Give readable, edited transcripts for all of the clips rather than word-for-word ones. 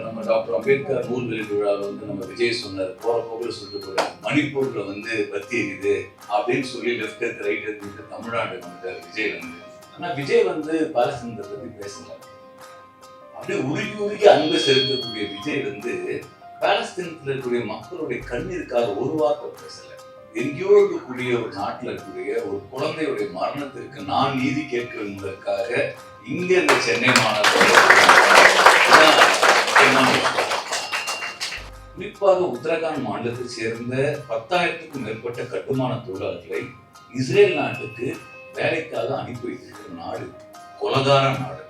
நம்ம டாக்டர் அம்பேத்கர் நூல் வெளியீட்டு விழாவில் வந்து நம்ம விஜய் சொன்னார், போற போக்கில் சொல்லிட்டு போறாரு, மணிப்பூர்ல வந்து பத்தி இருக்குது அப்படின்னு சொல்லி லெஃப்ட் எடுத்து ரைட் எடுத்து தமிழ்நாடு வந்துட்டார் விஜய் வந்து. ஆனா விஜய் வந்து பாலஸ்தீனத்தை பத்தி பேசல. அப்படியே உருகி உருகி அன்பு செலுத்தக்கூடிய விஜய் வந்து பாலஸ்தீனத்தில் இருக்கக்கூடிய மக்களுடைய கண்ணீருக்காக ஒரு வார்த்தை பேசல. எங்கேயோ இருக்கக்கூடிய ஒரு நாட்டில் இருக்கக்கூடிய ஒரு குழந்தையுடைய மரணத்திற்கு நான் நீதி கேட்கிறதுக்காக இங்க இந்த சென்னை குறிப்பாக உத்தரகாண்ட் மாநிலத்தை சேர்ந்த 10,000க்கும் மேற்பட்ட கட்டுமான தொழிலாளர்களை இஸ்ரேல் நாட்டுக்கு வேலைக்காக அனுப்பி வைத்திருக்கிற நாடு கொலகார நாடு.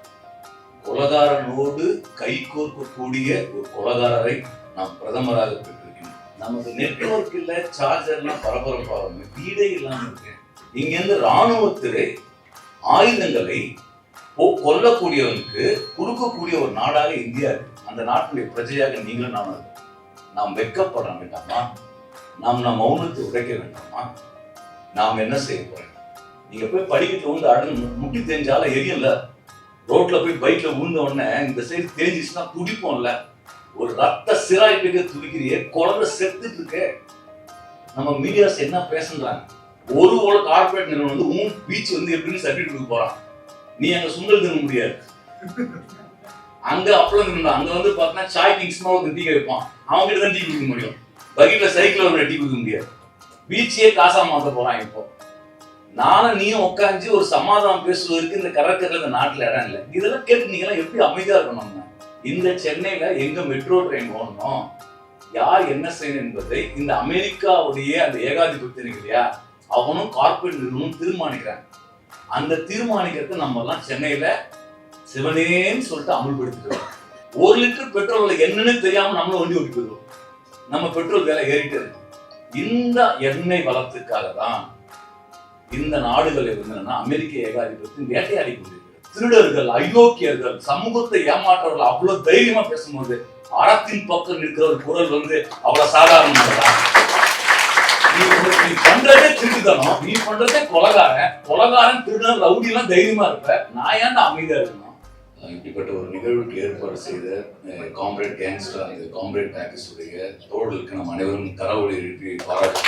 கொலகாரனோடு கை கோர்க்கக்கூடிய ஒரு கொலகாரரை நாம் பிரதமராக பெற்றிருக்கோம். நமக்கு நெட்வொர்க் இல்ல, சார்ஜர்லாம் பரபரப்பாக வீடே இல்லாம இருக்கு. இங்க இருந்து ராணுவத்துறை ஆயுதங்களை கொல்லக்கூடியவனுக்கு கொடுக்கக்கூடிய ஒரு நாடாக இந்தியா இருக்கு. அந்த நாட்டுடைய பிரஜையாக நீங்களும் நாம் வெட்கப்பட வேண்டாமா? நாம் மௌனத்தை உடைக்க வேண்டாமா? நாம் என்ன செய்ய போறோம்? நீங்க போய் படிக்கிட்டு வந்து அடங்கு முட்டி தெரிஞ்சாலும் எரியல. ரோட்ல போய் பைக்ல விழுந்த உடனே இந்த சைடு தெரிஞ்சிச்சுன்னா துடிப்போம்ல. ஒரு ரத்த சிராய்ப்புக்கு துடிக்கிறியே, குழந்தை செத்துட்டு இருக்கு. நம்ம மீடியாஸ் என்ன பேசுறாங்க? ஒரு கார்பரேட் நிறுவனம் வந்து உன் பீச் வந்து எப்படின்னு சர்டிஃபிகேட் கொடுக்க போறான். நீ அங்க சுண்டல் தின முடியாது. அங்க அப்பளம் தின்னா அங்க வந்து பார்த்தா சாய் கிங்ஸ்மா ஒரு டீ வைப்பான். அவங்க கிட்ட தான் டீ குடிக்க முடியும். பக்கெட்ல சைக்கிள் ஒரு டீ குடிக்க முடியாது. பீச்சே காசா மாத்த போறான். இப்போ நானும் நீயும் உட்காந்து ஒரு சமாதானம் பேசுவதற்கு இந்த கடற்கரையில இந்த நாட்டுல இடம் இல்லை. இதெல்லாம் கேட்டு நீங்க எல்லாம் எப்படி அமைதியா இருக்கணும்? இந்த சென்னையில எங்க மெட்ரோ ட்ரெயின் ஓடணும், யார் என்ன செய்யணும் என்பதை இந்த அமெரிக்காவுடைய அந்த ஏகாதிபத்தியம் இல்லையா, அவனும் கார்பரேட் நிறுவனம் தீர்மானிக்கிறாங்க. அந்த தீர்மானிக்கிறத நம்ம எல்லாம் சென்னையில சிவனேன்னு சொல்லிட்டு அமல்படுத்திக்கிறோம். 1 லிட்டர் பெட்ரோல் என்னன்னு தெரியாம நம்மளும் வண்டி ஓட்டி போயிடுவோம். நம்ம பெட்ரோல் விலை ஏறிட்டே இருக்கு. இந்த எண்ணெய் வளத்துக்காக தான் இந்த நாடுகளை வந்து அமெரிக்க ஏகாதிபத்தியம் வேட்டையாடி கொண்டிருக்கிறது. திருடர்கள், அயோக்கியர்கள், சமூகத்தை ஏமாற்றவர்கள் அவ்வளவு தைரியமா பேசும்போது அறத்தின் பக்கம் நிற்கிற ஒரு குரல் வந்து அவ்வளவு சாதாரணமானதா? நீ பண்றதே திருடுதனம், நீ பண்றதே கொலகாரன் திருடன் ரவுடி எல்லாம் தைரியமா இருப்ப. நான் ஏன்டா அமைதியா இருக்கணும்? இப்படிப்பட்ட ஒரு நிகழ்வுக்கு ஏற்பாடு செய்த காம்ரேட் கேங்ஸ்டர், அந்த காம்ரேட் பேக்கஸ் உடைய தோழர்களுக்கு நம்ம அனைவரும் தரவொலி எழுப்பி பாராட்டு.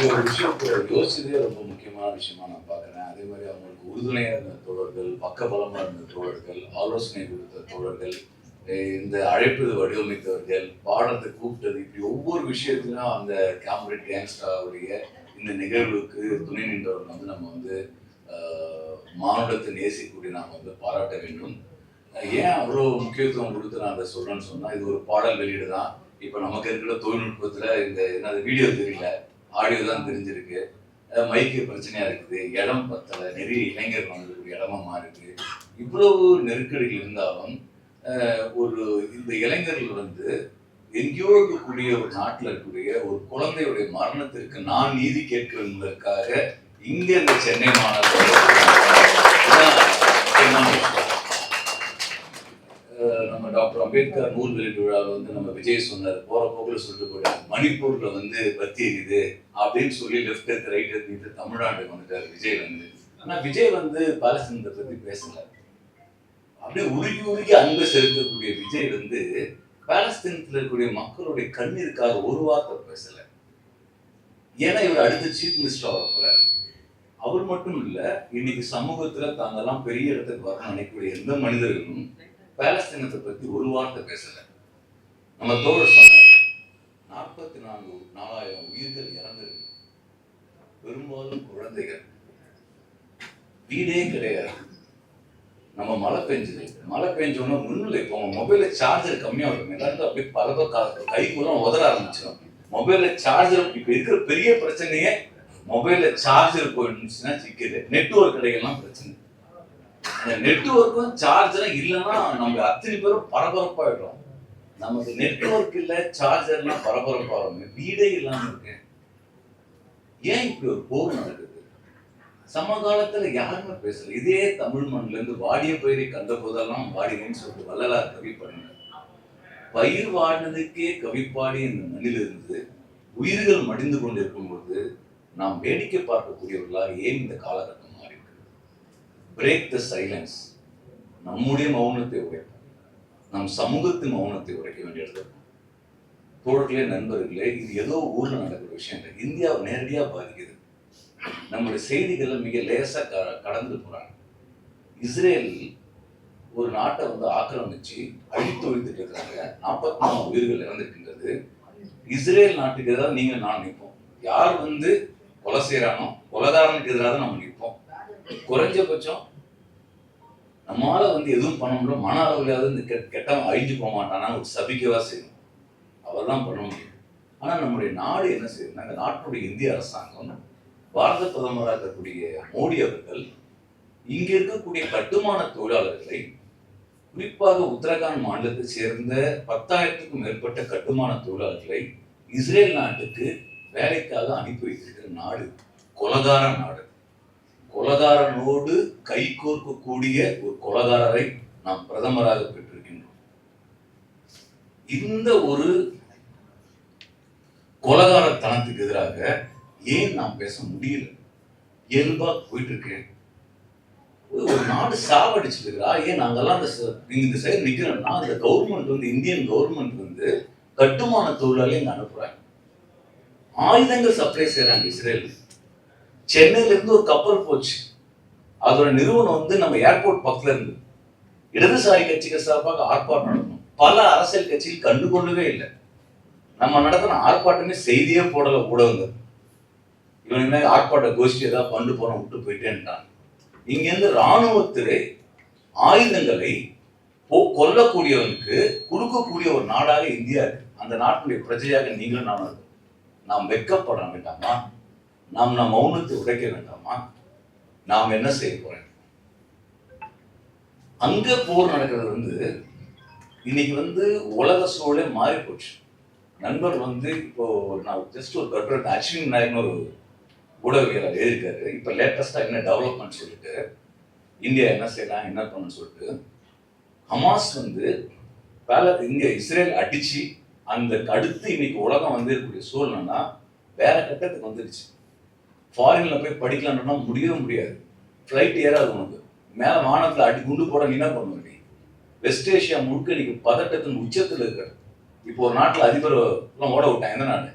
ஒரு விஷயத்தை யோசிச்சதே ரொம்ப முக்கியமான விஷயமா நான் பாக்குறேன். அதே மாதிரி அவங்களுக்கு உறுதுணையா இருந்த தோழர்கள், பக்கபலமா இருந்த தோழர்கள், ஆலோசனை கொடுத்த தோழர்கள், இந்த அழைப்பது வடிவமைத்தவர்கள், பாடத்தை கூப்பிட்டது, இப்படி ஒவ்வொரு விஷயத்திலும் அந்த காம்ரேட் கேங்ஸ்டருடைய இந்த நிகழ்வுக்கு துணை நின்றவர்கள் வந்து நம்ம வந்து மானுடத்தை நேசிக்கூடிய நாம் வந்து பாராட்ட வேண்டும். ஏன் அவ்வளோ முக்கியத்துவம் கொடுத்து நான் அதை சொல்றேன்னு சொன்னா, இது ஒரு பாடல் வெளியீடு தான். இப்போ நமக்கு இருக்கிற தொழில்நுட்பத்துல இந்த என்ன வீடியோ தெரியல, ஆடியோ தான் தெரிஞ்சிருக்கு. மைக்கு பிரச்சனையா இருக்குது, இடம் பத்தலை, நிறைய இளைஞர்கள் வந்துக்கூடிய இடமா இருக்கு. இவ்வளவு நெருக்கடிகள் இருந்தாலும் ஒரு இந்த இளைஞர்கள் வந்து எங்கேயோ இருக்கக்கூடிய ஒரு நாட்டில் இருக்கக்கூடிய ஒரு குழந்தையுடைய மரணத்திற்கு நான் நீதி கேட்கிறதுக்காக இங்க இந்த சென்னை நம்ம டாக்டர் அம்பேத்கர் நூல் வெளியீட்டு விழாவில் வந்து நம்ம விஜய் சொன்னார், போற போக்கில் சொல்லிட்டு போயிட்டார், மணிப்பூர்ல வந்து பத்தி இருக்குது அப்படின்னு சொல்லி லெஃப்ட் எடுத்து ரைட் எடுத்து தமிழ்நாட்டுக்கு வந்துட்டார் விஜய் வந்து. ஆனா விஜய் வந்து பாலஸ்தீனத்தை பத்தி பேசல. அப்படியே உருகி உருகி அன்பு செலுத்தக்கூடிய விஜய் வந்து பாலஸ்தீனத்தில் இருக்கக்கூடிய மக்களுடைய கண்ணீருக்காக ஒரு வார்த்தை பேசல. ஏன்னா இவர் அடுத்த சீஃப் மினிஸ்டர் வரப்போறார். அவர் மட்டும் இல்ல, இன்னைக்கு சமூகத்துல தாங்கெல்லாம் பெரிய இடத்துக்கு வரணும்னு நினைக்கக்கூடிய எந்த மனிதர்களும் பாலஸ்தீனத்தை பத்தி ஒரு வார்த்தை பேசல. நம்ம தோழர் சொன்னாரு, 44,000 உயிர்கள் இறந்திருக்கு, பெரும்பாலும் குழந்தைகள், வீடே கிடையாது. நம்ம மழை பெஞ்சோன்னா முன்னிலை இப்போ மொபைல்ல சார்ஜர் கம்மியா இருக்கும், எல்லாருக்கும் அப்படியே பல கைக்குள்ள உதற ஆரம்பிச்சிடும். மொபைல்ல சார்ஜர் இப்ப இருக்கிற பெரிய பிரச்சனையே மொபைல்ல சார்ஜர் போயிடுச்சுன்னா சிக்குது. நெட்வொர்க் கிடைக்கலாம் பிரச்சனை. அந்த நெட்வொர்க்கும் சார்ஜரும் இல்லைன்னா நம்ம அத்தனை பேரும் பரபரப்பாயிடும். நமக்கு நெட்வொர்க் இல்ல, சார்ஜர்லாம் பரபரப்பாகும், வீடே இல்லாம இருக்கு. ஏன் இப்படி ஒரு போர் நடக்குது? சமகாலத்துல யாருமே பேசல. இதே தமிழ் மண்ணில இருந்து வாடிய பயிரை கண்ட போதெல்லாம் வாடினேன்னு சொல்லிட்டு வள்ளலார் கவி பண்ண பயிர் வாடினதுக்கே கவிப்பாடி இந்த மண்ணிலிருந்து உயிர்கள் மடிந்து கொண்டிருக்கும் பொழுது நாம் வேடிக்கை பார்க்கக்கூடியவர்களாக ஏன் இந்த காலகட்டம் மாறி இருக்கு? Break the silence. நம்முடைய மௌனத்தை உடைப்போம், நம் சமூகத்தின் மௌனத்தை உடைக்க வேண்டிய இடத்துல தோழர்களே, நண்பர்களே, இது ஏதோ ஊர்ல நடக்கிற விஷயம் இல்லை, இந்தியாவை நேரடியா பாதிக்குது. நம்முடைய செய்திகளை மிக லேசா கடந்து போறாங்க. இஸ்ரேல் ஒரு நாட்டை ஆக்கிரமிச்சு அழித்து ஒழித்துட்டு இருக்கிறாங்க. 44 உயிர்கள் இறந்திருக்கின்றது. இஸ்ரேல் நாட்டுக்கு எதிராக நீங்க நான் நிற்போம். யார் கொலை செய்யறானோ கொலைகாரனுக்கு எதிராக தான் நம்ம நிற்போம். குறைஞ்சபட்சம் நம்மளால எதுவும் பண்ண முடியும், மன அளவுலையாவது இந்த கெட்டவன் அழிஞ்சு போக மாட்டானா ஒரு சபிக்கவா செய்யணும், அவர்தான் பண்ண முடியும். ஆனா நம்முடைய நாடு என்ன செய்யுதுன்னா, இந்த நாட்டுடைய இந்திய அரசாங்கம், பாரத பிரதமராக இருக்கக்கூடிய மோடி அவர்கள் இங்க இருக்கக்கூடிய கட்டுமான தொழிலாளர்களை, குறிப்பாக உத்தரகாண்ட் மாநிலத்தை சேர்ந்த 10,000க்கும் மேற்பட்ட கட்டுமான தொழிலாளர்களை இஸ்ரேல் நாட்டுக்கு வேலைக்காக அனுப்பி வைத்திருக்கிற நாடு கொலகார நாடு. கொலகாரனோடு கை கோர்க்கக்கூடிய ஒரு கொலகாரரை நாம் பிரதமராக பெற்றிருக்கின்றோம். இந்த ஒரு கொலகாரத்தனத்துக்கு எதிராக ஏன் நாம் பேச முடியல? இயல்பா போயிட்டு இருக்கேன். ஒரு நாடு சாவடிச்சுட்டு இருக்கிறா, ஏன் நாங்கெல்லாம் இந்த சைடு நிக்கிறோம்னா, அந்த கவர்மெண்ட் இந்தியன் கவர்மெண்ட் கட்டுமான தொழிலாளி இங்க அனுப்புறாங்க, ஆயுதங்கள் சப்ளை செய்யறாங்க இஸ்ரேல். சென்னையில இருந்து ஒரு கப்பல் போச்சு, அதோட நிறுவனம் நம்ம ஏர்போர்ட் பக்கத்துல இருந்து. இடதுசாரி கட்சிகள் சார்பாக ஆர்ப்பாட்டம் நடத்தணும், பல அரசியல் கட்சிகள் கண்டுகொள்ளவே இல்லை. நம்ம நடத்தின ஆர்ப்பாட்டமே செய்தியே போடல ஊடகங்கள். இவன் ஆர்ப்பாட்ட கோஷ்டி ஏதாவது பண்ணு போன விட்டு போயிட்டேன்ட்டாங்க. இங்கிருந்து ராணுவத்துறை ஆயுதங்களை கொல்லக்கூடியவனுக்கு கொடுக்கக்கூடிய ஒரு நாடாக இந்தியா இருக்கு. அந்த நாட்டுடைய பிரஜையாக நீங்களும் நானும் இருக்கும். நாம் வெட்கப்பட வேண்டாமா? நாம் மௌனத்தை உடைக்க வேண்டாமா? நாம் என்ன செய்ய போறோம்? அங்க போர் நடக்கிறது இன்னைக்கு உலக சூழலே மாறி போச்சு. நண்பர் இப்போ நான் ஜஸ்ட் ஒரு கட்டுரை அஸ்வின் நாயர்னு ஒரு ஊடகவியலாளர் எழுதியிருக்காரு. இப்போ லேட்டஸ்டா என்ன டெவலப்மெண்ட் சொல்லிட்டு, இந்தியா என்ன செய்யலாம் என்ன பண்ணு சொல்லிட்டு, ஹமாஸ் இங்க இஸ்ரேல் அடிச்சு அந்த அடுத்து இன்னைக்கு உலகம் இருக்கக்கூடிய சூழ்நிலைனா வேற கட்டத்துக்கு வந்துருச்சு. ஃபாரின்ல போய் படிக்கலாம்னா முடியவே முடியாது. ஃப்ளைட் ஏறாது உனக்கு. மேல வானத்துல அடி குண்டு போட நீ என்ன பண்ணுவ? வெஸ்ட் ஏஷியா முழுக்க இன்னைக்கு பதட்டத்தின் உச்சத்தில் இருக்கிறது. இப்போ ஒரு நாட்டில் அதிபர் ஓட விட்டாங்க. எந்த நாடு?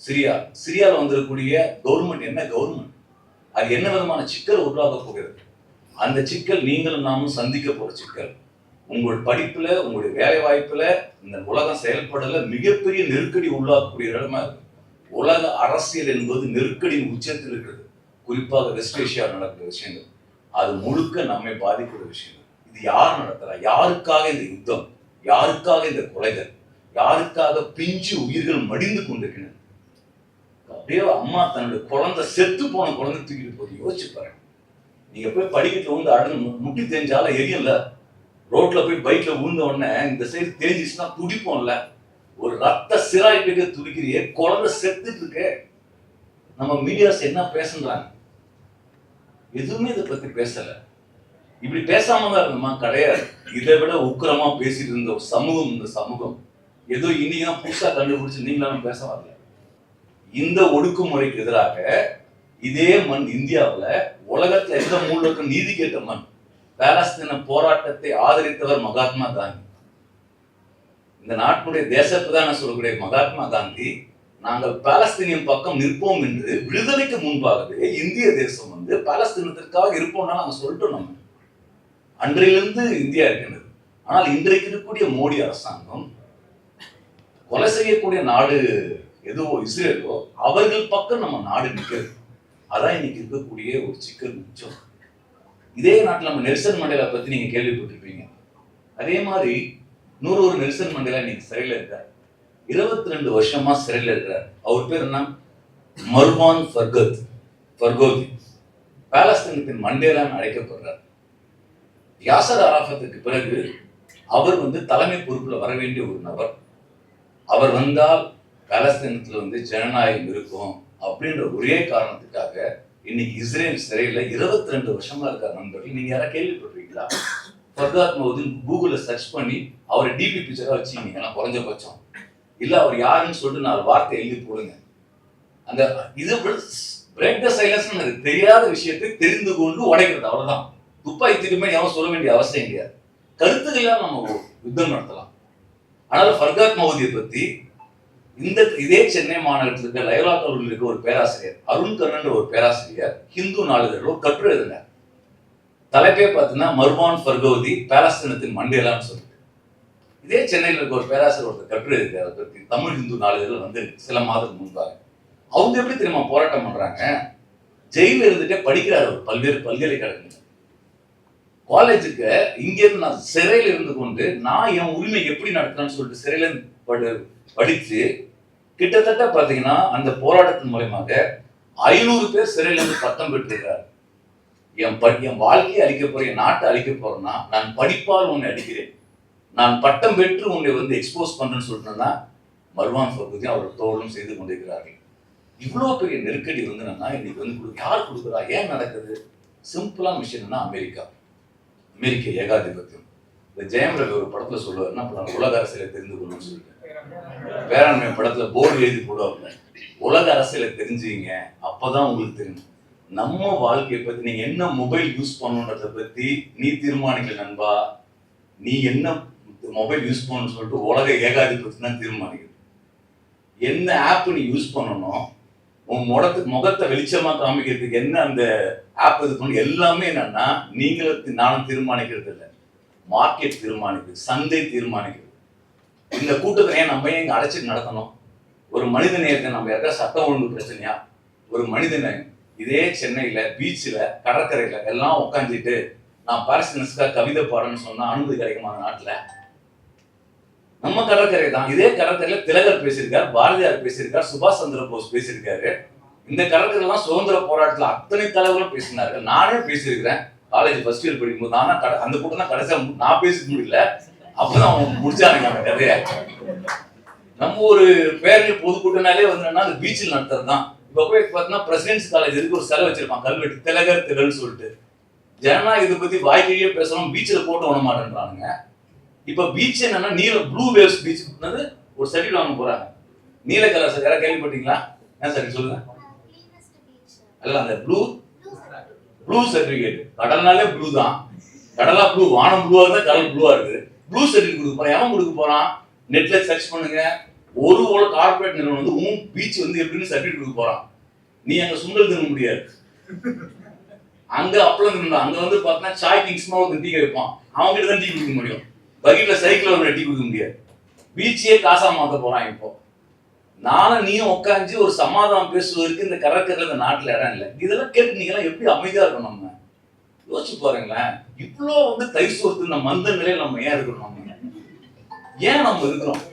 சிரியா. சிரியாவில் வந்திருக்கக்கூடிய கவர்மெண்ட் என்ன கவர்மெண்ட்? அது என்ன விதமான சிக்கல் உருவாக போகிறது? அந்த சிக்கல் நீங்களும் நாமும் சந்திக்க போற சிக்கல். உங்கள் படிப்புல, உங்களுடைய வேலை வாய்ப்புல இந்த உலகம் செயல்படல மிகப்பெரிய நெருக்கடி உள்ளாக்கக்கூடிய இடமா இருக்கு. உலக அரசியல் என்பது நெருக்கடியின் உச்சத்தில் இருக்கிறது. குறிப்பாக வெஸ்ட் ஏஷியா நடக்கிற விஷயங்கள் அது முழுக்க நம்மை பாதிக்கிற விஷயங்கள். இது யார் நடத்துறா? யாருக்காக இந்த யுத்தம்? யாருக்காக இந்த கொலைகள்? யாருக்காக பிஞ்சு உயிர்கள் மடிந்து கொண்டிருக்கின்றன? அப்படியே அம்மா தன்னுடைய குழந்தை, செத்து போன குழந்தை தூக்கிட்டு போய் யோசிச்சு பாருங்க. நீங்க போய் படிக்கட்டு அடங்கு முட்டி தெரிஞ்சாலும் எரியல. ரோட்ல போய் பைக்ல விழுந்த உடனே இந்த சைடு தெரிஞ்சிச்சுன்னா துடிப்போம்ல. ஒரு ரத்த சிராய்ப்புக்கு துடிக்கிறியே, குழந்தை செத்துட்டு இருக்க. நம்ம மீடியாஸ் என்ன பேசுறாங்க? எதுவுமே இதை பத்தி பேசல. இப்படி பேசாம தான் இருந்தோமா? கிடையாது. இதை விட உக்கிரமா பேசிட்டு இருந்த ஒரு சமூகம் இந்த சமூகம். ஏதோ இன்னைக்குதான் புதுசா கண்டுபிடிச்சு நீங்களும் பேச வரல. இந்த ஒடுக்குமுறைக்கு எதிராக இதே மண் இந்தியாவில் உலகத்துல எந்த மூலக்கும் நீதி கேட்ட மண். பாலஸ்தீன போராட்டத்தை ஆதரித்தவர் மகாத்மா காந்தி. இந்த நாட்டுடைய தேசப்பிதான சொல்லக்கூடிய மகாத்மா காந்தி, நாங்கள் பாலஸ்தீனியன் பக்கம் நிற்போம் என்று விடுதலைக்கு முன்பாகவே இந்திய தேசம் பாலஸ்தீனத்திற்காக இருப்போம்னா நாங்க சொல்லிட்டோம். நம்ம அன்றையிலிருந்து இந்தியா இருக்கின்றது. ஆனால் இன்றைக்கு இருக்கக்கூடிய மோடி அரசாங்கம் கொலை செய்யக்கூடிய நாடு எதுவோ இஸ்ரேலோ, அவர்கள் பக்கம் நம்ம நாடு நிற்கிறது. அதான் இன்னைக்கு இருக்கக்கூடிய ஒரு சிக்கல் உச்சம். இதே நாட்டில் நம்ம நெல்சன் மண்டேலா பத்தி நீங்க கேள்விப்பட்டிருப்பீங்க. அதே மாதிரி ஒரு நெல்சன் மண்டேலா இன்னைக்கு சிறையில் இருக்கார். 22 வருஷமா சிறையில் இருக்கிறார். அவர் பேர் என்ன? மர்வான் ஃபர்கோதி. பாலஸ்தீனத்தின் மண்டேலான்னு அழைக்கப்படுறார். யாசர் அரஃபத்துக்கு பிறகு அவர் தலைமை பொறுப்புல வர வேண்டிய ஒரு நபர். அவர் வந்தால் பாலஸ்தீனத்துல ஜனநாயகம் இருக்கும் அப்படின்ற ஒரே காரணத்துக்காக இன்னைக்கு இஸ்ரேல் சிறையில 22 வருஷமா இருக்கார். நண்பர்கள், நீங்க யாரா கேள்விப்பட்டிருக்கீங்களா? ஃபர்காத் மௌதூன் கூகுள்ல சர்ச் பண்ணி அவரை டிபி பிக்சரா வச்சுக்கிட்டீங்கன்னா குறைஞ்சபட்சம் இல்ல அவர் யாருன்னு சொல்லிட்டு 4 வார்த்தை எழுதி போடுங்க. அந்த இது பிரேக் த சைலன்ஸ் தெரியாத விஷயத்தை தெரிந்து கொண்டு உடைக்கிறது, அவ்வளவுதான். துப்பாக்கி தூக்கிமே எவன் சொல்ல வேண்டிய அவசியம் கிடையாது. கருத்துக்கெல்லாம் நம்ம யுத்தம் நடத்தலாம். ஆனால் ஃபர்காத் மௌதியை பத்தி இதே சென்னை மாநகரத்தில் இருக்க லயோலா கல்லூரியில் இருக்க ஒரு பேராசிரியர் அருண் கர்ணன் ஒரு பேராசிரியர் ஹிந்து நாளிதழில் ஒரு கட்டுரை எழுதினார். தலைப்பே பார்த்தீங்கன்னா மர்வான் ஃபர்கோதி பாலஸ்தீனத்தின் மண்டேலான்னு சொல்லிட்டு. இதே சென்னையில் இருக்க ஒரு பேராசிரியர் ஒருத்தர் கட்டுரை எழுதினார். அதை பற்றி தமிழ் ஹிந்து நாளிதழில் வந்து சில மாதத்துக்கு முன்பாக. அவங்க எப்படி தெரியுமா போராட்டம் பண்றாங்க? ஜெயில இருந்துட்டே படிக்கிறார். பல்வேறு பல்கலைக்கழகங்கள் காலேஜுக்கு இங்கிருந்து நான் சிறையில் இருந்து கொண்டு நான் என் உரிமை எப்படி நடத்துறேன்னு சொல்லிட்டு சிறையில படிச்சு கிட்டத்தட்ட பாத்தீங்கன்னா அந்த போராட்டத்தின் மூலமாக 500 பேர் சிறையில இருந்து பட்டம் பெற்றிருக்கிறார். என் வாழ்க்கையை அழிக்க போறேன், என் நாட்டை அழிக்க போறேன்னா நான் படிப்பால் உன்னை அடிக்கிறேன், நான் பட்டம் பெற்று உன்னை வந்து எக்ஸ்போஸ் பண்றேன்னு சொல்லிட்டேன்னா மர்வான் ஃபர்கூதி அவர்கள் தோழலும் செய்து கொண்டிருக்கிறார்கள். இவ்வளவு பெரிய நெருக்கடி வந்து என்னன்னா இன்னைக்கு வந்து யார் கொடுக்குறா, ஏன் நடக்குது? சிம்பிளா விஷயம்னா அமெரிக்க ஏகாதிபத்தியம். இந்த ஜெயம் ரவி ஒரு படத்துல சொல்லுவார், என்ன படம், உலக அரசியலை தெரிந்து கொள்ளணும்னு சொல்லிட்டு பேராண்மை படத்துல போர்டு எழுதி போடுவாங்க, உலக அரசியலை தெரிஞ்சுங்க, அப்பதான் உங்களுக்கு தெரியும். நம்ம வாழ்க்கையை பத்தி நீங்க என்ன மொபைல் யூஸ் பண்ணணுன்றத பத்தி நீ தீர்மானிக்கல நண்பா. நீ என்ன மொபைல் யூஸ் பண்ணணும்னு சொல்லிட்டு உலக ஏகாதிபத்தியம் தான் தீர்மானிக்குது. என்ன ஆப் நீ யூஸ் பண்ணணும், உன் முகத்தை வெளிச்சமா காமிக்கிறதுக்கு என்ன அந்த ஆப் இது பண்ணணும், எல்லாமே என்னன்னா நீங்களும் நானும் தீர்மானிக்கிறது இல்லை, மார்க்கெட் தீர்மானிக்குது, சந்தை தீர்மானிக்குது. இந்த கூட்டத்தை ஏன் நம்ம இங்க அழைச்சிட்டு நடத்தணும்? ஒரு மனித நேயத்தை நம்ம யாருக்கா சட்டம் ஒழுங்கு பிரச்சனையா? ஒரு மனித நேயம் இதே சென்னையில பீச்சில் கடற்கரையில எல்லாம் உட்காந்துட்டு நான் பாலஸ்தீனஸ்க்காக கவிதை பாடணும்னு சொன்னா அனுமதி கிடைக்குமா அந்த நாட்டுல? நம்ம கடற்கரை தான். இதே கடற்கரையில திலகர் பேசியிருக்கார், பாரதியார் பேசியிருக்கார், சுபாஷ் சந்திர போஸ் பேசியிருக்காரு. இந்த கடற்கரைலாம் சுதந்திர போராட்டத்துல அத்தனை தலைவர்களும் பேசினார்கள். நானே பேசியிருக்கிறேன் காலேஜ் ஃபர்ஸ்ட் இயர் படிக்கும்போது. ஆனா அந்த கூட்டம் தான் கடைசியா நான் பேச முடியல, அப்பதான் அவங்க முடிச்சானுங்க அந்த கதையை. நம்ம ஒரு பேரில் பொதுக்கூட்டனாலே வந்து அந்த பீச்சில் நடத்துறது தான். இப்ப போய் பார்த்தீங்கன்னா பிரசிடென்ட்ஸ் காலேஜ் இருக்கு, ஒரு செலவு வச்சிருப்பான் கல்வெட்டு திலகர் திகழ்னு சொல்லிட்டு. ஜனநாயகத்தை பத்தி வாய்க்கையே பேசணும், பீச்சில் போட்டு விட மாட்டேன்றானுங்க. இப்ப பீச் என்னன்னா நீல ப்ளூ வேவ்ஸ் பீச் ஒரு சர்டிஃபிகேட் வாங்க போறாங்க. நீல கலர் சார் யாராவது கேள்விப்பட்டீங்களா? என்ன சார் சொல்லுங்க. அல்ல அந்த ப்ளூ சர்டிஃபிகேட். கடல்னாலே ப்ளூ தான், கடலா ப்ளூ, வானம் ப்ளூவா இருந்தா கடல் ப்ளூவா இருக்குது. ப்ளூ சர்டிஃபிகேட் கொடுக்க போறான். எவன் கொடுக்க போறான்? நெட்ல சர்ச் பண்ணுங்க. ஒரு கார்பரேட் நிறுவனம் வந்து உன் பீச் வந்து எப்படின்னு சர்டிஃபிகேட் கொடுக்க போறான். நீ அங்க சுண்டல் தின முடியாது. அங்க அப்பளம் தின்னா அங்க வந்து பார்த்தா சாய் கிங்ஸ்மா ஒரு டீ வைப்பான், அவங்க கிட்ட தான் டீ குடிக்க முடியும். பக்கெட்ல சைக்கிள் ஒரு டீ குடிக்க முடியாது. பீச்சையே காசா மாத்த போறான். இப்போ நானும் நீயும் உட்காந்து ஒரு சமாதானம் பேசுவதற்கு இந்த கடற்கரையில இந்த நாட்டுல இடம் இல்லை. இதெல்லாம் கேட்டு நீங்க எல்லாம் எப்படி அமைதியா இருக்கணும்? நம்ம யோசிச்சு பாருங்களேன். இவ்வளோ வந்து தைசோத்து நம்ம அந்த நிலையில நம்ம ஏன் இருக்கிறோம்? நம்ம ஏன் நம்ம இருக்கிறோம்?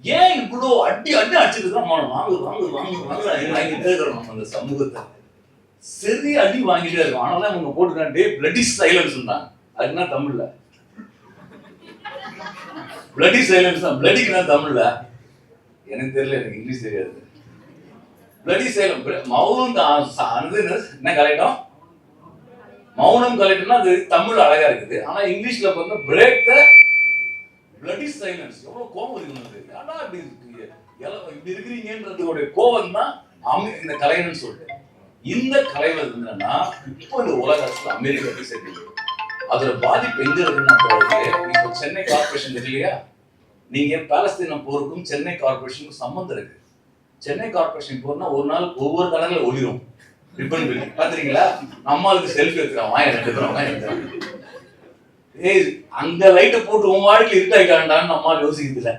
ஏன் இவ்வளோ அடி அடிச்சுட்டு இருக்கிறோம்? வாங்கு வாங்கு வாங்கு வாங்க வாங்கிட்டே இருக்கிறோம். நம்ம அந்த சமூகத்தை சரி அடி வாங்கிட்டே இருக்கோம். ஆனாலும் அவங்க போட்டுக்காண்டே பிளட்டி சைலன்ஸ் இருந்தாங்க. அதுக்கு என்ன தமிழ்ல பிளட்டி சைலன்ஸ் தான். பிளட்டிக்கு என்ன தமிழ்ல எனக்கு தெரியல, எனக்கு இங்கிலீஷ் தெரியாது. பிளட்டி சைலன்ஸ் மௌனம் என்ன கலையிட்டோம்? மௌனம் கலைட்டோம்னா அது தமிழ் அழகா இருக்குது. ஆனா இங்கிலீஷ்ல பார்த்தா பிரேக் த பிளட்டி சைலன்ஸ். எவ்வளவு கோபம் இருக்கு, ஏன்னா இப்படி இருக்கிறீங்கன்றதுடைய கோபம் தான் இந்த கலைன்னு சொல்லிட்டு. இந்த கலை வந்து என்னன்னா இப்போ இந்த உலக அரசு அமெரிக்கா சேர்த்து அதோட பாதிப்பு எங்க இருக்குன்னா, இப்போ சென்னை கார்பரேஷன் இருக்கு இல்லையா, நீங்க பாலஸ்தீனம் போருக்கும் சென்னை கார்பரேஷனுக்கும் சம்பந்தம் இருக்கு. சென்னை கார்பரேஷன் போறனா ஒரு நாள் ஒவ்வொரு கலர்ல ஒளிரும் ரிப்பன் பில்லி பாத்துறீங்களா? நம்மளுக்கு செல்ஃபி எடுத்துறான், வாங்க எடுத்துறோம். ஏய் அங்க லைட்டை போட்டு உன் வாழ்க்கை இருட்டாயிக்காண்டான்னு நம்மளால யோசிக்கிறது இல்லை.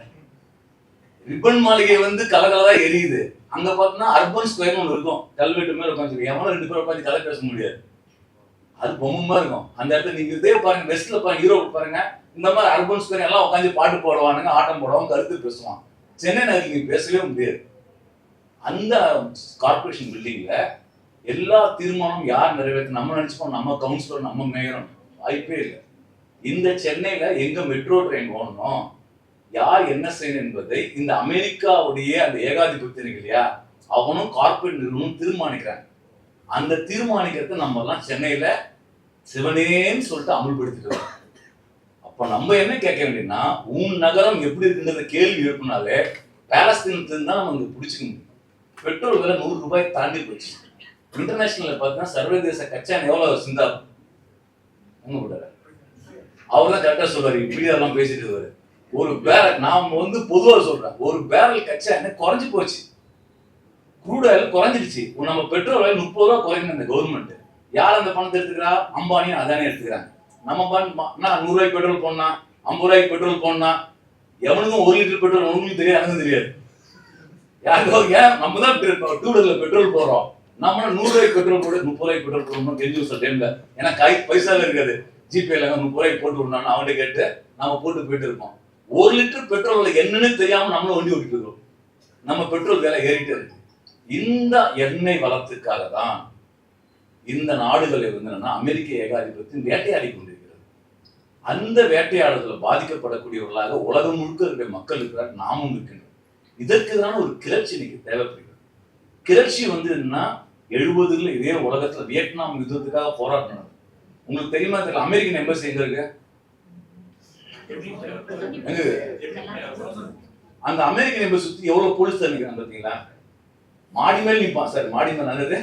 ரிப்பன் மாளிகை வந்து கலகலதா எரியுது. அங்க பார்த்தோம்னா அர்பன் ஸ்கொயர்னு ஒன்று இருக்கும், கல்வெட்டு மேல உட்காந்து எவனும் 2 பேர் உட்காந்து கதை பேச முடியாது. அது பொம்மா இருக்கும். அந்த இடத்துல நீங்க இதே பாருங்க, வெஸ்ட்ல பாருங்க, யூரோப் பாருங்க, இந்த மாதிரி அர்பன் ஸ்கொயர் எல்லாம் உட்காந்து பாட்டு போடுவானுங்க, ஆட்டம் போடுவாங்க, கருத்து பேசுவான். சென்னை நகரில் நீங்க பேசவே முடியாது. அந்த கார்பரேஷன் பில்டிங்ல எல்லா தீர்மானம் யார் நிறைவேற்ற நம்ம நினைச்சுப்போம், நம்ம கவுன்சிலர், நம்ம மேயரும், வாய்ப்பே இல்லை. இந்த சென்னையில எங்க மெட்ரோ ட்ரெயின் ஓடணும், யார் என்ன செய்யணும் என்பதை இந்த அமெரிக்காவுடைய அந்த ஏகாதிபத்தியம் இல்லையா, அவனும் கார்பரேட் நிறுவனம் தீர்மானிக்கிறாங்க. அந்த தீர்மானிக்கிறத நம்ம எல்லாம் சென்னையில சிவனேன்னு சொல்லிட்டு அமல்படுத்திட்டு. அப்ப நம்ம என்ன கேட்க வேண்டியதுன்னா, உன் நகரம் எப்படி இருக்குன்றத கேள்வி எழுப்பினாலே பாலஸ்தீனத்துல தான் நம்ம பிடிச்சிக்க முடியும். பெட்ரோல் விலை 100 ரூபாய் தாண்டி போச்சு. இன்டர்நேஷனல்ல பார்த்தீங்கன்னா சர்வதேச கச்சா எவ்வளவு சிந்தாகும். உங்க போட்டாரு அவர் தான் கரெக்டா சொல்றாரு. இப்படி அதெல்லாம் பேசிட்டு இருக்காரு. ஒரு பேரல் நாம வந்து பொதுவாக சொல்றேன், ஒரு பேரல் கச்சா என்ன குறைஞ்சு போச்சு, க்ரூட் ஆயில் குறைஞ்சிருச்சு. நம்ம பெட்ரோல் ஆயில் 30 ரூபா குறைக்கணும் இந்த கவர்மெண்ட். யார் அந்த பணத்தை எடுத்துக்கிறா? அம்பானியும் அதானே எடுத்துக்கிறாங்க. நம்ம 100 ரூபாய்க்கு பெட்ரோல் போடனா, 50 ரூபாய்க்கு பெட்ரோல் போடனா, எவனுக்கும் 1 லிட்டர் பெட்ரோல் உங்களுக்கு தெரியாது, எனக்கு தெரியாது. யாருக்கோ ஏன் நம்ம தான் 2 வீலர்ல பெட்ரோல் போடுறோம், நம்ம 100 ரூபாய்க்கு பெட்ரோல் போடு, 30 ரூபாய்க்கு பெட்ரோல் போடணும் தெரிஞ்சு சில டைம்ல. ஏன்னா பைசால இருக்காது, ஜிபேல 30 ரூபாய்க்கு போட்டு விடணும்னு அவன்கிட்ட கேட்டு நம்ம போட்டு போயிட்டு இருக்கோம். 1 லிட்டர் பெட்ரோல் என்னன்னு தெரியாம நம்மளும் வண்டி ஓட்டிட்டு இருக்கோம். நம்ம பெட்ரோல் விலை ஏறிட்டே இருக்கு. இந்த எண்ணெய் வளத்துக்காக தான் இந்த நாடுகளை வந்து அமெரிக்க ஏகாதிபத்தியம் வேட்டையாடி கொண்டிருக்கிறது. அந்த வேட்டையாடுதல பாதிக்கப்படக்கூடியவர்களாக உலகம் முழுக்க இருக்கிற மக்கள் இருக்கிறார், நாமும் இருக்கின்றோம். இதற்கு தான் ஒரு கிளர்ச்சி இன்னைக்கு தேவைப்படுகிறது. கிளர்ச்சி வந்து என்னன்னா 70ல இதே உலகத்துல வியட்நாம் யுத்தத்துக்காக போராடினாங்க. உங்களுக்கு தெரியுமா தெரியல, அமெரிக்கன் எம்பசி எங்க இருக்கு? அந்த அமெரிக்கன் எம்பசி சுத்தி எவ்வளவு போலீஸ் நினைக்கிறாங்க பாத்தீங்களா? மாடி மேல நிப்பான் சார், மாடி மேல நல்லது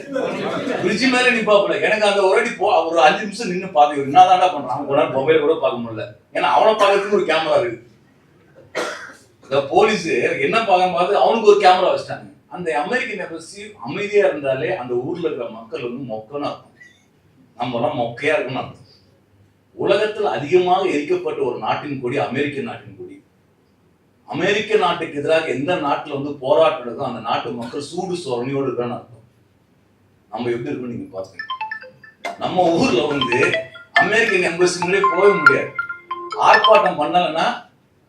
பிரிட்ஜ் மேல நிப்பாப்புல. எனக்கு அந்த ஒரு ஒரு 5 நிமிஷம் நின்று பாத்து என்னதான்டா பண்றான், ஒரு நாள் மொபைல் கூட பார்க்க முடியல. ஏன்னா அவனை பார்க்கறதுக்கு ஒரு கேமரா இருக்கு. இந்த போலீஸ் என்ன பார்த்து அவனுக்கு ஒரு கேமரா வச்சிட்டாங்க. அந்த அமெரிக்கன் எம்பசி அமைதியா இருந்தாலே அந்த ஊர்ல இருக்கிற மக்கள் வந்து மொக்கனா இருக்கும், நம்ம எல்லாம் மொக்கையா இருக்குன்னு அர்த்தம். உலகத்தில் அதிகமாக எரிக்கப்பட்ட ஒரு நாட்டின் கொடி அமெரிக்க நாட்டின் கொடி. அமெரிக்க நாட்டுக்கு எதிராக எந்த நாட்டுல வந்து போராட்டம் அந்த நாட்டு மக்கள் சூடு சொரணியோடு இருக்கான்னு அர்த்தம். நம்ம எப்படி இருக்குன்னு நீங்க பாத்துங்க. நம்ம ஊர்ல வந்து அமெரிக்கன் எம்பசிங்களே போக முடியாது. ஆர்ப்பாட்டம் பண்ணலன்னா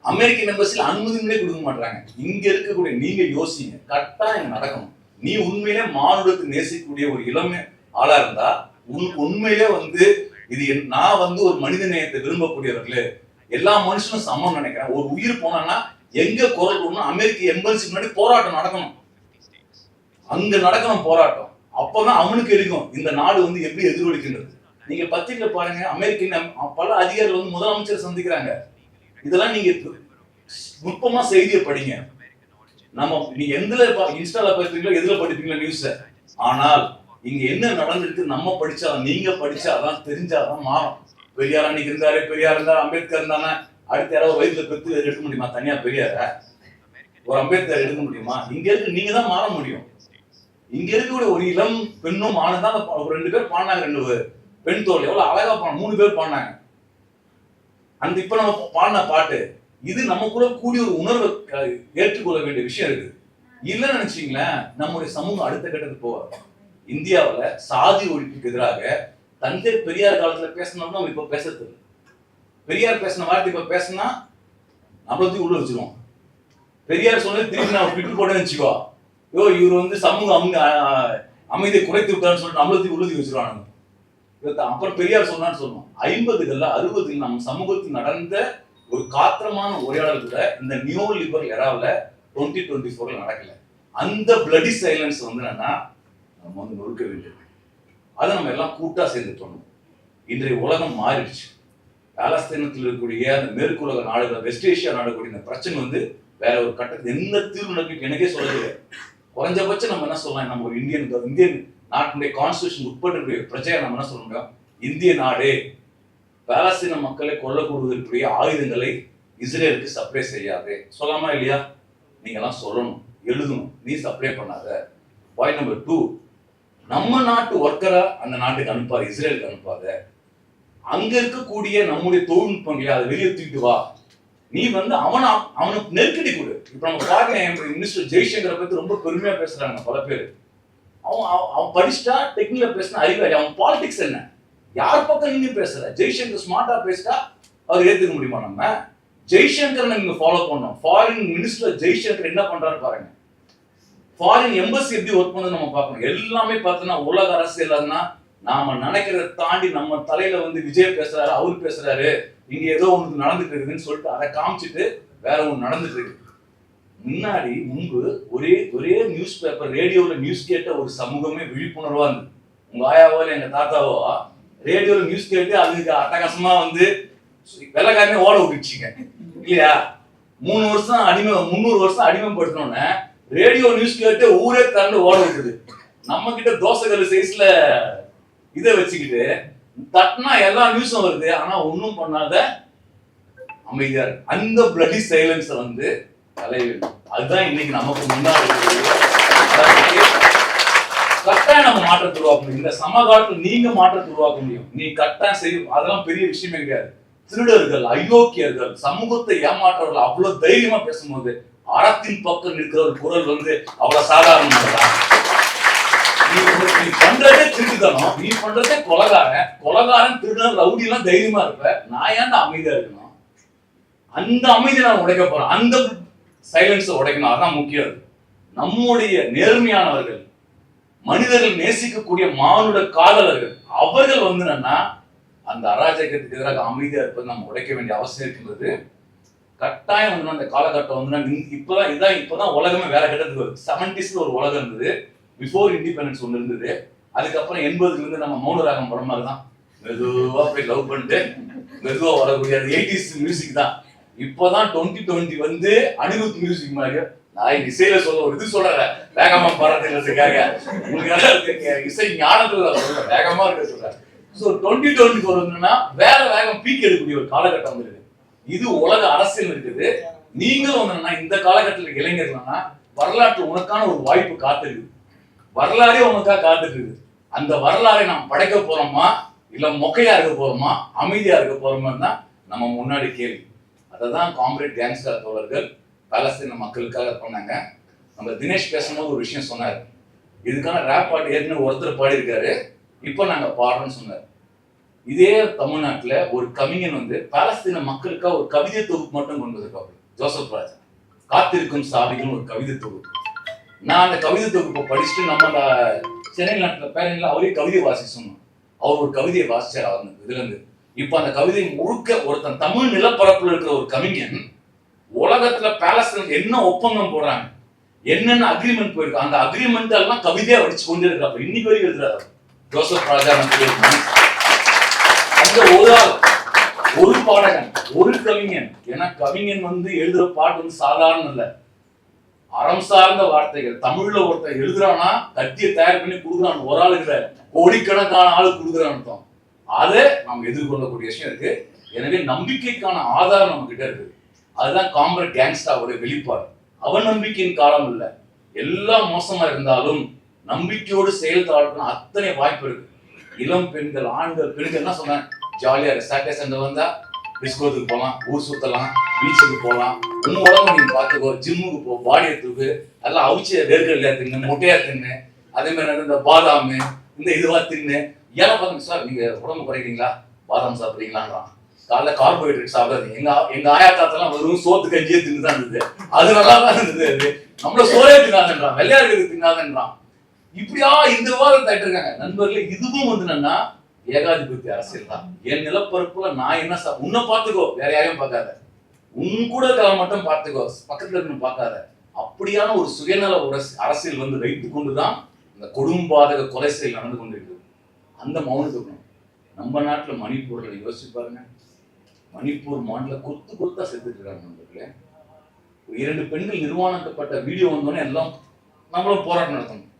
அமெரிக்கன் எம்பசில அனுமதிங்களே கொடுக்க மாட்டாங்க. இங்க இருக்கக்கூடிய நீங்க யோசிங்க, கட்டாயம் நடக்கணும். நீ உண்மையிலே மானுடத்தை நேசிக்கக்கூடிய ஒரு இளமை ஆளா இருந்தா உண்மையிலே வந்து இது நான் வந்து ஒரு மனித நேயத்தை விரும்பக்கூடியவர்களே, எல்லா மனுஷனும் சமம் நினைக்கிறேன். ஒரு உயிர் போனா எங்க குரல் கொடுக்கணும்? அமெரிக்க எம்பசி முன்னாடி போராட்டம் நடக்கணும், அங்க நடக்கணும் போராட்டம். அப்பதான் அவனுக்கு இருக்கும் இந்த நாடு வந்து எப்படி எதிரொலிக்கின்றது. நீங்க பத்திரிகை பாருங்க, அமெரிக்கன் பல அதிகாரிகள் வந்து முதலமைச்சர் சந்திக்கிறாங்க. இதெல்லாம் நீங்க நுட்பமா செய்தியை படிங்க. நீங்க எதுல இன்ஸ்டால படிப்பீங்களோ எதுல படிப்பீங்களோ நியூஸ். ஆனால் இங்க என்ன நடந்திருக்கு நம்ம படிச்சாதான், நீங்க படிச்சாதான், தெரிஞ்சாதான் மாறும். பெரியார் அன்னைக்கு இருந்தாரு, பெரியார் இருந்தாரு, அம்பேத்கர் இருந்தானே, அடுத்த யாராவது வயிற்றுல பெற்று எடுக்க முடியுமா? தனியா பெரியார ஒரு அம்பேத்கர் எடுக்க முடியுமா? இங்க இருக்கு நீங்க தான் மாற முடியும். இங்க இருக்கக்கூடிய ஒரு இளம் பெண்ணும் ஆணும் தான் 2 பேர் பாடினாங்க. 2 பெண் தோல் எவ்வளவு அழகா 3 பேர் பாடினாங்க. அந்த இப்ப நம்ம பாடின பாட்டு இது நமக்குள்ள கூடிய ஒரு உணர்வை ஏற்றுக்கொள்ள வேண்டிய விஷயம் இருக்கு. இல்லைன்னு நினைச்சீங்களேன் நம்முடைய சமூகம் அடுத்த கட்டத்துக்கு போவார். இந்தியாவில் சாதி ஒழிப்புக்கு எதிராக தந்தை பெரியார் காலத்துல பேசணும்னா நம்ம இப்ப பேசுறது. பெரியார் பேசின வார்த்தை இப்ப பேசினா நம்மள உள்ள வச்சிருவோம். பெரியார் சொன்னது திரும்பி நான் பிட்டு போட்டேன்னு வச்சுக்கோ, இவர் வந்து சமூகம் அமைதியை குறைத்து விட்டான்னு சொல்லிட்டு நம்மள உறுதி வச்சிருவாங்க. அப்புறம் பெரியார் சொன்னான்னு சொல்லுவோம். 50களில் 60களில் நம்ம சமூகத்தில் நடந்த ஒரு காத்திரமான உரையாடல் கூட இந்த நியூ லிபரல் எராவில் 2024 நடக்கல. அந்த பிளடி சைலன்ஸ் வந்து என்னன்னா நம்ம வந்து நொறுக்க வேண்டியது. அதை நம்ம எல்லாம் கூட்டா சேர்ந்து பண்ணணும். இன்றைய உலகம் மாறிடுச்சு. பாலஸ்தீனத்தில் இருக்கக்கூடிய அந்த மேற்கு உலக நாடுகள், வெஸ்ட் ஏஷியா நாடுகளுடைய இந்த பிரச்சனை வந்து வேற ஒரு கட்டத்தில் என்ன தீர்வு நடக்கும் எனக்கே சொல்லவே. குறைஞ்சபட்சம் நம்ம என்ன சொல்லலாம், நம்ம ஒரு இந்தியன் நாட்டினுடைய கான்ஸ்டியூஷன் உட்பட்டு பிரச்சனை நம்ம என்ன சொல்ல முடியும்? இந்திய நாடு பாலஸ்தீன மக்களை கொல்லக்கூடுவதற்குரிய ஆயுதங்களை இஸ்ரேலுக்கு சப்ளை செய்யாது சொல்லாமா இல்லையா? நீங்க எல்லாம் சொல்லணும், எழுதணும். நீ சப்ளை பண்ணாத. பாயிண்ட் நம்பர் 2, நம்ம நாட்டு ஒர்க்கரை அந்த நாட்டுக்கு அனுப்பாத, இஸ்ரேலுக்கு அனுப்பாத. அங்க இருக்கக்கூடிய நம்முடைய தொழில்நுட்பங்களை அதை வெளியே தூக்கிட்டு வா. நீ வந்து அவனுக்கு நெருக்கடி கொடு. இப்ப நம்ம பாக்க மினிஸ்டர் ஜெய்சங்கரை பத்தி ரொம்ப பெருமையா பேசுறாங்க பல பேர். அவன் படிச்சுட்டா, டெக்னிக்கலா பேசினா அறிவாளி. அவன் பாலிடிக்ஸ் என்ன, யார் பக்கம் நீங்க பேசுற? ஜெய்சங்கர் ஸ்மார்ட்டா பேசிட்டா அவர் ஏத்துக்க முடியுமா? நம்ம ஜெய்சங்கர் நீங்க ஃபாலோ பண்ணோம். ஃபாரின் மினிஸ்டர் ஜெய்சங்கர் என்ன பண்றாரு பாருங்க. ஃபாரின் எம்பசி எப்படி ஒர்க் பண்ணது நம்ம பார்க்கணும். எல்லாமே பார்த்தோன்னா உலக அரசியல்னா நாம நினைக்கிறத தாண்டி நம்ம தலையில வந்து விஜய் பேசுறாரு, அவர் பேசுறாரு, இங்க ஏதோ ஒன்று நடந்துட்டு இருக்குதுன்னு சொல்லிட்டு அதை காமிச்சிட்டு வேற ஒன்று நடந்துட்டு இருக்கு. முன்பு ஒரே நியூஸ் பேப்பர், ரேடியோவில் நியூஸ் கேட்ட ஒரு சமூகமே விழிப்புணர்வா இருந்தது. உங்க ஆயாவோ இல்லை எங்க தாத்தாவோ ரேடியோவில் நியூஸ் கேட்டு அதுக்கு அட்டகாசமா வந்து வெள்ளக்காரனே ஓட விட்டுச்சுங்க இல்லையா? 300 வருஷம் அடிமைப்படுத்தணும்னு ரேடியோ நியூஸ் கேட்டு ஊரே தந்து ஓட விட்டுது. நம்ம கிட்ட தோசைகள் சைஸ்ல இதை வச்சுக்கிட்டு தட்டினா எல்லா நியூஸும் வருது, ஆனா ஒன்னும் பண்ணாத அமைதியா இருக்கு. அந்த பிளடி சைலன்ஸ் வந்து தலைய வேண்டும். அதுதான் இன்னைக்கு நமக்கு முன்னாடி கட்டாயம் நம்ம மாற்றத்தை உருவாக்க முடியும். இந்த சமகாலத்தில் நீங்க மாற்றத்தை உருவாக்க முடியும். நீ கட்டாயம் செய்யும், அதெல்லாம் பெரிய விஷயமே கிடையாது. திருடர்கள், அயோக்கியர்கள், சமூகத்தை ஏமாற்றவர்கள் அவ்வளவு தைரியமா பேசும்போது அறத்தின் பக்கம் நிற்கிற ஒரு குரல் வந்து அவ்வளவு சாதாரணமானதா? நீ பண்றதே திருட்டுத்தனம், நீ பண்றதே கொலகாரன் திருடன் ரவுடி எல்லாம் தைரியமா இருப்ப. நான் ஏன் அமைதியா இருக்கணும்? அந்த அமைதியை நான் உடைக்க போறேன். அந்த சைலன்ஸை உடைக்கணும். அதான் முக்கியம். நம்முடைய நேர்மையானவர்கள், மனிதர்கள் நேசிக்கக்கூடிய மானுட காதலர்கள், அவர்கள் வந்து என்னன்னா அந்த அராஜகத்துக்கு எதிராக அமைதியா இருப்பது நம்ம உடைக்க வேண்டிய அவசியம் இருக்கின்றது. கட்டாயம் வந்து அந்த காலகட்டம் வந்து இப்பதான் உலகமே வேற கட்டத்துக்கு வருது. 70s ஒரு உலகம் இருந்தது, பிஃபோர் இண்டிபெண்டன்ஸ் ஒன்று இருந்தது. அதுக்கப்புறம் 80s இருந்து நம்ம மௌனராகம் படம் மாதிரி தான் மெதுவா போய் லவ் பண்ணிட்டு மெதுவா வரக்கூடிய 80s மியூசிக் தான். இப்பதான் 2020 வந்து அனிருத் மியூசிக் மாதிரி. நான் இசையில சொல்ல ஒரு இது சொல்றேன், வேகமா பாடுறதுக்காக உங்களுக்கு இசை ஞானத்துல சொல்றேன், வேகமா இருக்க சொல்றேன். ஸோ 2020 வருதுன்னா வேற வேகம் பீக் எடுக்கக்கூடிய ஒரு காலகட்டம் இருக்குது. இது உலக அரசியல் இருக்குது. நீங்களும் வந்து இந்த காலகட்டத்தில் இளைஞர்கள்னா வரலாற்று உனக்கான ஒரு வாய்ப்பு காத்திருக்கு. வரலாறே உனக்காக காத்துருக்கு. அந்த வரலாறை நாம் படைக்க போறோமா, இல்ல மொக்கையா இருக்க போறோமா, அமைதியா இருக்க போறோமா தான் நம்ம முன்னாடி கேள்வி. அதை தான் காம்ரேட் கேங்ஸ்டர் தோழர்கள் பாலஸ்தீன மக்களுக்காக பண்ணாங்க. நம்ம தினேஷ் பேசும்போது ஒரு விஷயம் சொன்னார், இதுக்கான ரேப் பாட்டு ஏற்கனவே ஒருத்தர் பாடி இருக்காரு, இப்போ நாங்க பாடுறோம்னு சொன்னார். இதே தமிழ்நாட்டுல ஒரு கவிஞன் வந்து பாலஸ்தீன மக்களுக்காக ஒரு கவிதை தொகுப்பு மட்டும் கொண்டு வந்திருக்காரு, ஜோசப் ராஜா. காத்திருக்கும் சாவிகள் ஒரு கவிதை தொகுப்பு. நான் அந்த கவிதை தொகுப்பை படிச்சுட்டு நம்ம சென்னை நாட்டுல பேரணியில் அவரே கவிதை வாசி சொன்னோம். அவர் ஒரு கவிதையை வாசிச்சார். அவர் இதுல இருந்து இப்ப அந்த கவிதை முழுக்க ஒருத்தன் தமிழ் நிலப்பரப்புல இருக்கிற ஒரு கவிஞன் உலகத்துல பாலஸ்தீனுக்கு என்ன ஒப்பந்தம் போடுறாங்க, என்னென்ன அக்ரிமெண்ட் போயிருக்கு, அந்த அக்ரிமெண்ட் எல்லாம் கவிதையா வடிச்சு கொண்டே இருக்காரு. இன்னைக்கு வரைக்கும் எழுதுறாரு ஜோசப் ராஜா. அந்த ஒரு பாடகன், ஒரு கவிஞன். ஏன்னா கவிஞன் வந்து எழுதுற பாட்டு வந்து சாதாரண இல்ல, அறம் சார்ந்த வார்த்தைகள். தமிழ்ல ஒருத்தர் எழுதுறான்னா கத்தியை தயார் பண்ணி கொடுக்குறான், ஒரு ஆள் இல்ல கோடிக்கணக்கான ஆளு கொடுக்குறான்னு. அதை நாம் எதிர்கொள்ளக்கூடிய விஷயம் இருக்கு. எனவே நம்பிக்கைக்கான ஆதாரம் நம்ம கிட்ட இருக்கு. அதுதான் காம்ரேட் கேங்ஸ்டாவோட வெளிப்பாடு. அவநம்பிக்கையின் காலம் இல்லை. எல்லாம் மோசமா இருந்தாலும் நம்பிக்கையோடு செயல்தாழ்க்கணும் அத்தனை வாய்ப்பு இருக்கு. இளம் பெண்கள், ஆண்கள், பெண்கள் என்ன சொன்னேன், ஜாலியா இருக்கு. சாட்டர்டே சண்டே வந்தா டிஸ்கோத்துக்கு போகலாம், ஊர் சுத்தலாம், பீச்சுக்கு போகலாம், உங்க உடம்பு நீங்க பாத்துக்கோ, ஜிம்முக்கு போ, பாடியை தூக்கு, அதெல்லாம் அவிச்ச வேர்க்கடலையா தின்னு, முட்டையா தின்னு, அதே மாதிரி இந்த பாதாமு இந்த இதுவா தின்னு. ஏன்னா பாருங்க சார், நீங்க உடம்பு குறைக்கிறீங்களா, பாதாம் சாப்பிடுறீங்களான்றான். காலைல கார்போஹைட்ரேட் சாப்பிடாது. எங்க ஆயா தாத்தெல்லாம் வெறும் சோத்து கஞ்சியே தின்னுதான் இருந்தது, அது நல்லா தான் இருந்தது. அது நம்மள சோறே தின்னாதுன்றான், வெள்ளையாடுகளுக்கு தின்னாதுன்றான். இப்படியா இந்த விவாதத்தை இருக்காங்க நண்பர்களே. இதுவும் வந்து என்னன்னா ஏகாதிபத்திய அரசியல் தான். என் நிலப்பரப்புல நான் என்ன உன்னை பார்த்துக்கோ, வேற யாரையும் பார்க்காத, உன் கூட மட்டும் பார்த்துக்கோ, பக்கத்துல இருந்து பார்க்காத. அப்படியான ஒரு சுயநல அரசியல் வந்து வைத்துக் கொண்டுதான் இந்த கொடும்பாதக கொலை செயல் நடந்து கொண்டிருக்கு. அந்த மௌனத்துக்கு நம்ம நாட்டுல மணிப்பூர்ல யோசிச்சு பாருங்க, மணிப்பூர் மாநில கொத்தா செத்துட்டு இருக்காங்க நண்பர்களே. 2 பெண்கள் நிர்வாணக்கப்பட்ட வீடியோ வந்தோடனே எல்லாம் நம்மளும் போராட்டம் நடத்தணும்,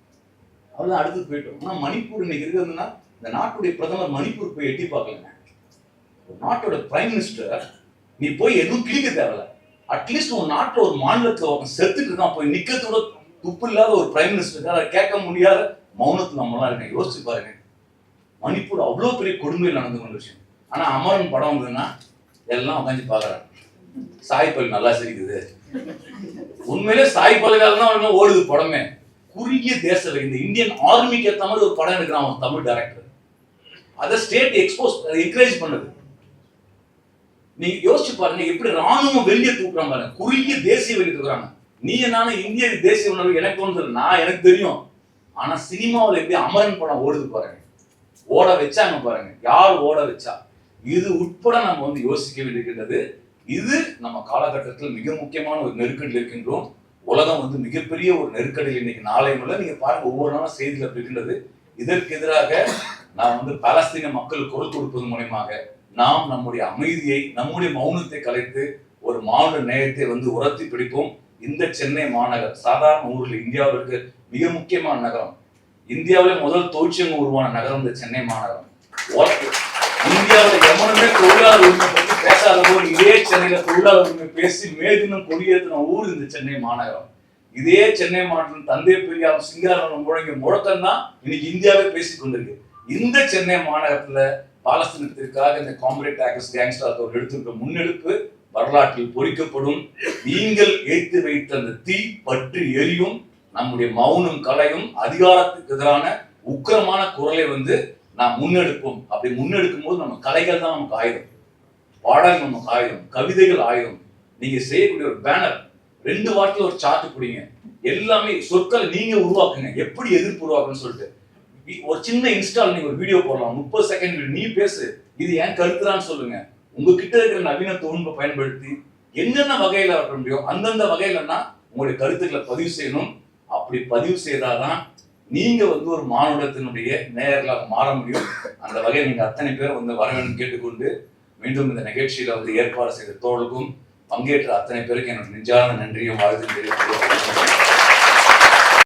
அவ்வளவு அடுத்து போயிட்டோம். ஆனா மணிப்பூர் இன்னைக்கு இருக்குதுன்னா இந்த நாட்டுடைய பிரதமர் மணிப்பூர் போய் எட்டி பார்க்கலங்க. நாட்டோட பிரைம் மினிஸ்டர் நீ போய் எதுவும் கிழிக்க தேவையில்ல, அட்லீஸ்ட் உன் நாட்டுல ஒரு மாநிலத்துல செத்துட்டு இருக்கான், போய் நிக்கிறதோட துப்பு இல்லாத ஒரு பிரைம் மினிஸ்டர் அதை கேட்க முடியாத மௌனத்துல நம்மளாம் இருக்கேன். யோசிச்சு பாருங்க, மணிப்பூர் அவ்வளவு பெரிய கொடுமையில் நடந்து கொண்ட விஷயம். ஆனா அமரன் படம் வந்ததுன்னா எல்லாம் உட்காந்து பாக்குறாங்க, சாய்பல் நல்லா சிரிக்குது. உண்மையிலே சாய்பல்கால தான் ஓடுது படமே. குறுகிய தேசம், இந்த இந்தியன் ஆர்மிக்கு ஏற்ற மாதிரி ஒரு படம் எடுக்கிறான் அவன் தமிழ் டைரக்டர். அதை ஸ்டேட் என்கரேஜ் பண்ணுது. நீங்க யோசிச்சு பாருங்க, எப்படி ராணுவம் வெளியே தூக்குறாங்க பாருங்க, குறுகிய தேசிய வெளியே தூக்குறாங்க. நீ என்னால இந்திய தேசிய உணர்வு எனக்கு தோணுது, நான் எனக்கு தெரியும். ஆனா சினிமாவில் எப்படி அமரன் படம் ஓடுது பாருங்க, ஓட வச்சாங்க பாருங்க, யார் ஓட வச்சா. இது உட்பட நம்ம வந்து யோசிக்க வேண்டியிருக்கின்றது. இது நம்ம காலகட்டத்தில் மிக முக்கியமான ஒரு நெருக்கடியில் இருக்கின்றோம். உலகம் வந்து மிகப்பெரிய ஒரு நெருக்கடியில் இன்னைக்கு நாளையும் இல்லை. நீங்க பாருங்க, ஒவ்வொரு நாளும் செய்திகள் இருக்கின்றது. இதற்கு எதிராக நாம் வந்து பாலஸ்தீன மக்கள் குரல் கொடுப்பது மூலமாக நாம் நம்முடைய அமைதியை, நம்முடைய மௌனத்தை கலைத்து ஒரு மாநில நேயத்தை வந்து உரத்தி பிடிப்போம். இந்த சென்னை மாநகர் சாதாரண ஊரில் இந்தியாவிற்கு மிக முக்கியமான நகரம், இந்தியாவிலே முதல் தொழிற்சங்கம் உருவான நகரம் இந்த சென்னை மாநகரம். இந்தியாவில் எவனுமே தொழிலாளர் உரிமை பற்றி பேசாத போது இதே சென்னையில தொழிலாளர் உரிமை பேசி மேதினம் கொடியேற்றின ஊர் இந்த சென்னை மாநகரம். இதே சென்னை மாநிலம் தந்தை பெரியார் சிங்காரம் முழங்கிய முழக்கம் தான் இன்னைக்கு இந்தியாவே பேசிக் கொண்டிருக்கு. இந்த சென்னை மாநகரத்துல பாலஸ்தீனத்திற்காக இந்த காம்ரேட் ஆக்டர்ஸ் கேங்ஸ்டர் எடுத்திருக்க முன்னெடுப்பு வரலாற்றில் பொறிக்கப்படும். நீங்கள் ஏற்றி வைத்த அந்த தீ பற்றி எரியும். நம்முடைய மௌனம் கலையும் அதிகாரத்துக்கு எதிரான உக்கிரமான குரலை நாம் முன்னெடுப்போம். அப்படி முன்னெடுக்கும் போது நம்ம கலைகள் தான் நமக்கு ஆயுதம், பாடல் நமக்கு ஆயுதம், கவிதைகள் ஆயுதம். நீங்க செய்யக்கூடிய ஒரு பேனர் 2 வாரத்துல ஒரு சார்ட் பிடிங்க, எல்லாமே சொற்களை நீங்க உருவாக்குங்க. எப்படி எதிர்ப்பு உருவாக்குன்னு சொல்லிட்டு ஒரு சின்ன இன்ஸ்டால் நீங்க ஒரு வீடியோ போடலாம், 30 செகண்ட் வீடியோ. நீ பேசு, இது ஏன் கருத்துறான்னு சொல்லுங்க. உங்ககிட்ட இருக்கிற நவீன தொழில்நுட்பம் பயன்படுத்தி என்னென்ன வகையில வர முடியும் அந்தந்த வகையிலன்னா உங்களுடைய கருத்துக்களை பதிவு செய்யணும். அப்படி பதிவு செய்தாதான் நீங்க ஒரு மானுடத்தினுடைய நேயர்களாக மாற முடியும். அந்த வகையில் நீங்க அத்தனை பேர் வர வேண்டும் கேட்டுக்கொண்டு, மீண்டும் இந்த நிகழ்ச்சியில ஏற்பாடு செய்த தோழருக்கும் பங்கேற்ற அத்தனை பேருக்கு என்னோட நெஞ்சார்ந்த நன்றியும் வாழ்த்து தெரிவித்துக்